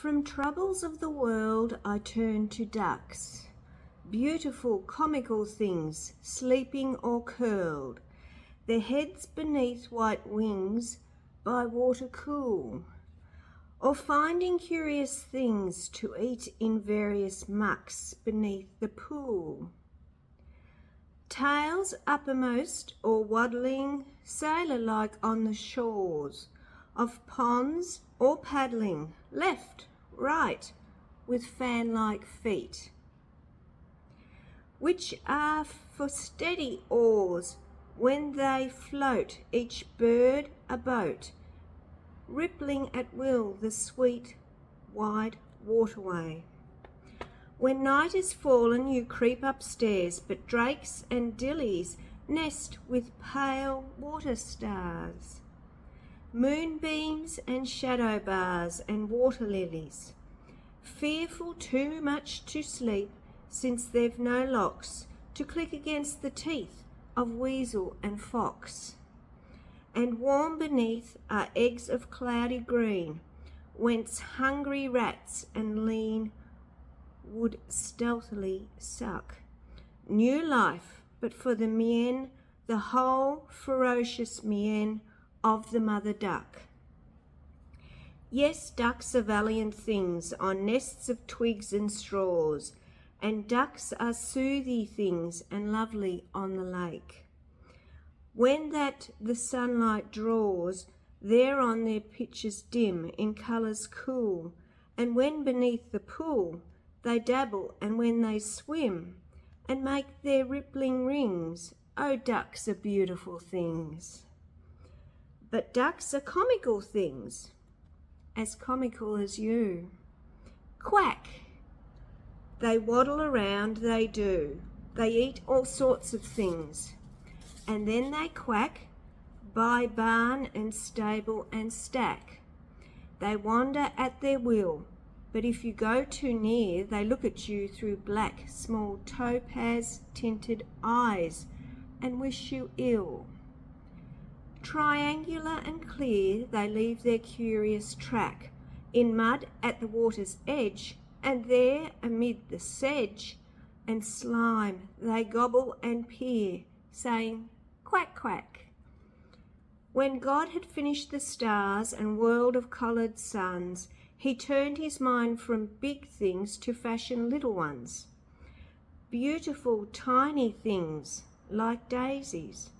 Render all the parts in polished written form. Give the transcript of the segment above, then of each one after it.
From troubles of the world I turn to ducks, beautiful comical things, sleeping or curled, their heads beneath white wings by water cool, or finding curious things to eat in various mucks beneath the pool. Tails uppermost or waddling sailor-like on the shores of ponds, or paddling left, right, with fan-like feet, which are for steady oars when they float, each bird a boat, rippling at will the sweet, wide waterway. When night is fallen, you creep upstairs, but drakes and dillies nest with pale water stars, moonbeams and shadow bars and water lilies, fearful too much to sleep, since they've no locks to click against the teeth of weasel and fox. And warm beneath are eggs of cloudy green, whence hungry rats and lean would stealthily suck new life, but for the mien, the whole ferocious mien of the mother duck. Yes, ducks are valiant things on nests of twigs and straws, and ducks are soothy things and lovely on the lake. When that the sunlight draws, there on their pitches dim in colours cool, and when beneath the pool they dabble, and when they swim and make their rippling rings, oh, ducks are beautiful things. But ducks are comical things, as comical as you. Quack! They waddle around, they do. They eat all sorts of things. And then they quack by barn and stable and stack. They wander at their will, but if you go too near, they look at you through black, small topaz-tinted eyes and wish you ill. Triangular and clear, they leave their curious track in mud at the water's edge, and there amid the sedge and slime they gobble and peer, saying, quack, quack. When God had finished the stars and world of coloured suns, he turned his mind from big things to fashion little ones, beautiful tiny things like daisies.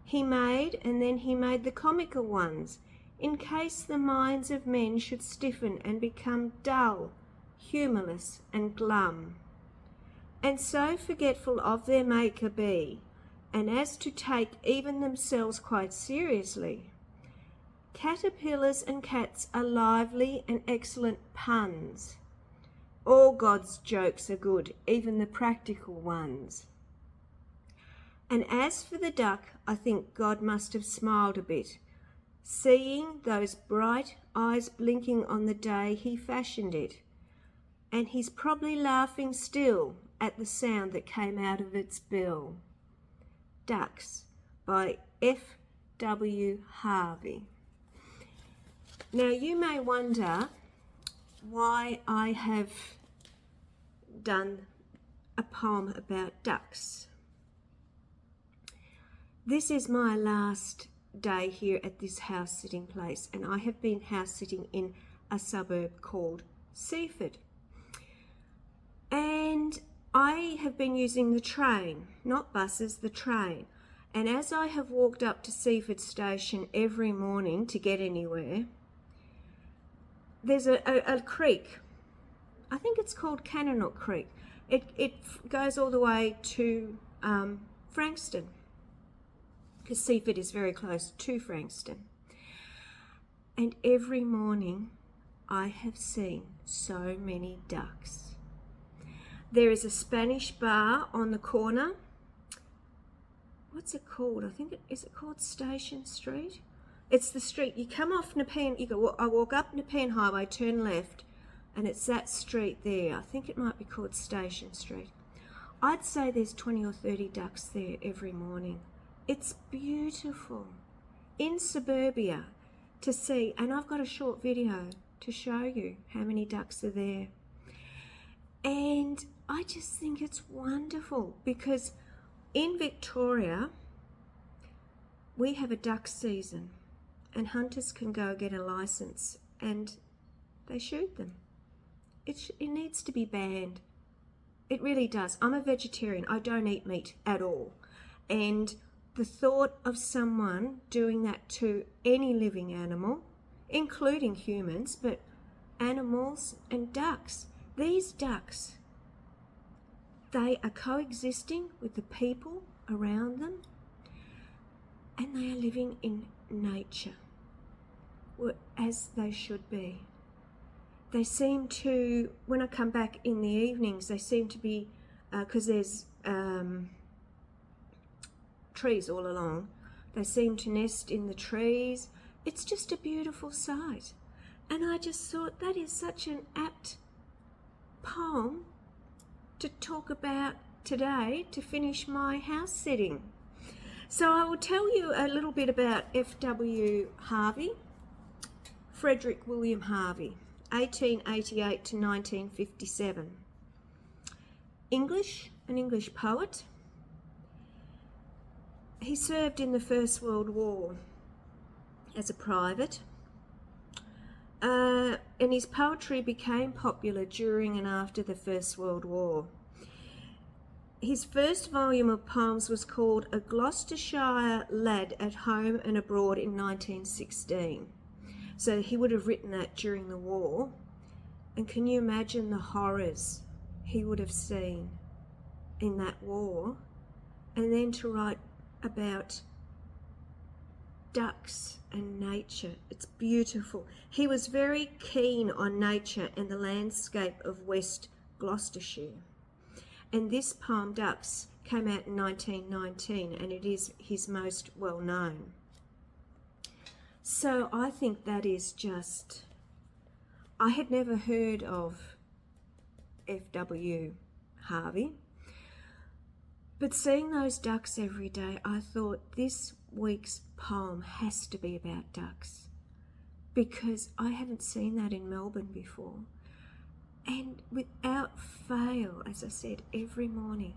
He made, and then he made the comical ones, in case the minds of men should stiffen and become dull, humourless and glum, and so forgetful of their Maker be, and as to take even themselves quite seriously. Caterpillars and cats are lively and excellent puns. All God's jokes are good, even the practical ones. And as for the duck, I think God must have smiled a bit, seeing those bright eyes blinking on the day he fashioned it, and he's probably laughing still at the sound that came out of its bill. Ducks by F.W. Harvey. Now you may wonder why I have done a poem about ducks. This is my last day here at this house sitting place, and I have been house sitting in a suburb called Seaford. And I have been using the train, not buses, the train. And as I have walked up to Seaford station every morning to get anywhere, there's a creek. I think it's called Cannanook Creek. It goes all the way to Frankston, because Seaford is very close to Frankston. And every morning I have seen so many ducks. There is a Spanish bar on the corner. What's it called? Is it called Station Street? It's the street. You come off Nepean, I walk up Nepean Highway, turn left, and it's that street there. I think it might be called Station Street. I'd say there's 20 or 30 ducks there every morning. It's beautiful in suburbia to see, and I've got a short video to show you how many ducks are there. And I just think it's wonderful because in Victoria, we have a duck season and hunters can go get a license and they shoot them. It needs to be banned. It really does. I'm a vegetarian. I don't eat meat at all. And the thought of someone doing that to any living animal, including humans, but animals and ducks, these ducks, they are coexisting with the people around them and they are living in nature as they should be. They seem to, when I come back in the evenings, they seem to be, because there's trees all along, they seem to nest in the trees. It's just a beautiful sight. And I just thought that is such an apt poem to talk about today to finish my house sitting. So I will tell you a little bit about F.W. Harvey, Frederick William Harvey, 1888 to 1957. An English poet. He served in the First World War as a private, and his poetry became popular during and after the First World War. His first volume of poems was called A Gloucestershire Lad at Home and Abroad in 1916. So he would have written that during the war. And can you imagine the horrors he would have seen in that war? And then to write about ducks and nature. It's beautiful. He was very keen on nature and the landscape of West Gloucestershire. And this poem, Ducks, came out in 1919 and it is his most well known. So I think that is just, I had never heard of F.W. Harvey, but seeing those ducks every day, I thought this week's poem has to be about ducks because I haven't seen that in Melbourne before. And without fail, as I said, every morning.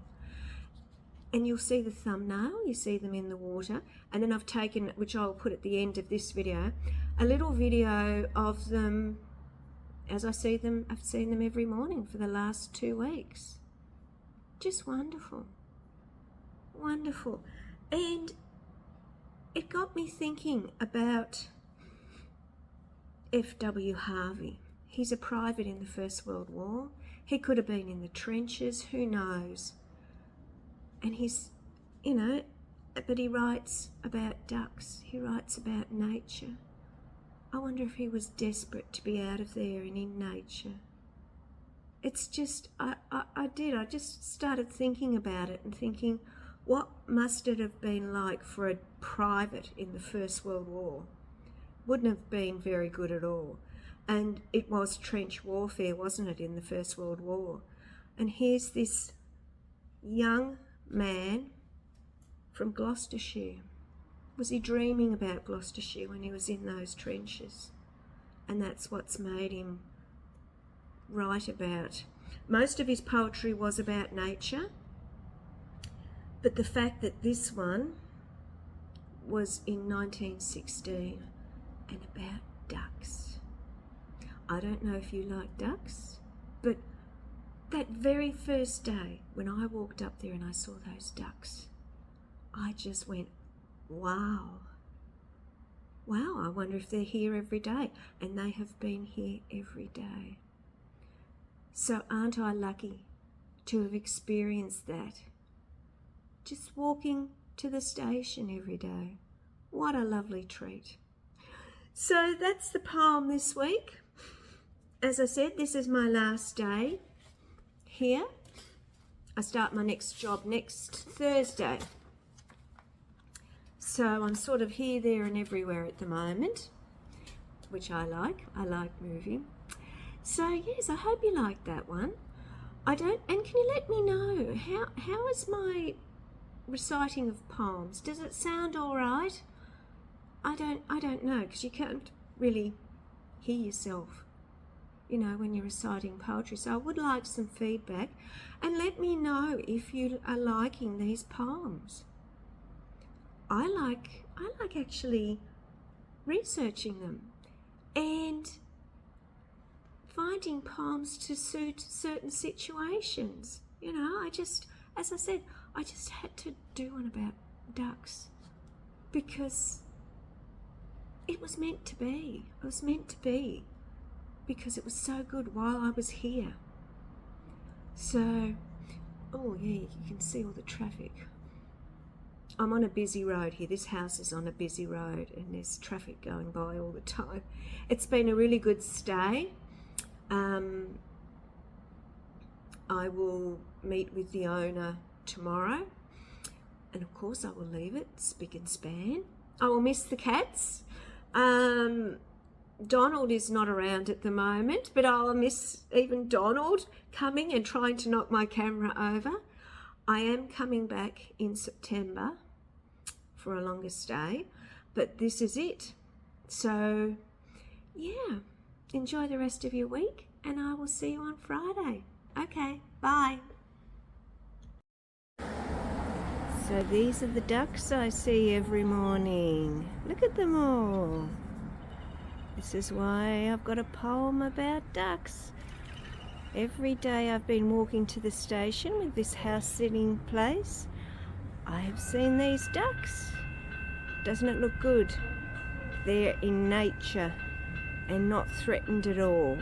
And you'll see the thumbnail, you see them in the water. And then I've taken, which I'll put at the end of this video, a little video of them as I see them. I've seen them every morning for the last 2 weeks. Just wonderful. Wonderful. And it got me thinking about F.W. Harvey. He's a private in the First World War. He could have been in the trenches, who knows? And he's, but he writes about ducks. He writes about nature. I wonder if he was desperate to be out of there and in nature. It's just, I just started thinking about it and thinking, what must it have been like for a private in the First World War? Wouldn't have been very good at all. And it was trench warfare, wasn't it, in the First World War? And here's this young man from Gloucestershire. Was he dreaming about Gloucestershire when he was in those trenches? And that's what's made him write about. Most of his poetry was about nature, but the fact that this one was in 1916 and about ducks. I don't know if you like ducks, but that very first day when I walked up there and I saw those ducks, I just went, wow. Wow, I wonder if they're here every day. And they have been here every day. So aren't I lucky to have experienced that? Just walking to the station every day. What a lovely treat. So that's the poem this week. As I said, this is my last day here. I start my next job next Thursday. So I'm sort of here, there and everywhere at the moment, which I like. I like moving. So yes, I hope you liked that one. And can you let me know, how is my reciting of poems? Does it sound all right? I don't know, because you can't really hear yourself you know, when you're reciting poetry. So I would like some feedback, and let me know if you are liking these poems. I like actually researching them and finding poems to suit certain situations. You know, as I said, I just had to do one about ducks because it was meant to be. It was meant to be because it was so good while I was here. So, oh yeah, you can see all the traffic. I'm on a busy road here. This house is on a busy road and there's traffic going by all the time. It's been a really good stay. I will meet with the owner tomorrow, and of course I will leave it spick and span. I will miss the cats. Donald is not around at the moment, but I'll miss even Donald coming and trying to knock my camera over. I am coming back in September for a longer stay, but this is it. So yeah, enjoy the rest of your week, and I will see you on Friday. Okay, bye. So these are the ducks I see every morning. Look at them all. This is why I've got a poem about ducks. Every day I've been walking to the station with this house sitting place, I have seen these ducks. Doesn't it look good? They're in nature and not threatened at all.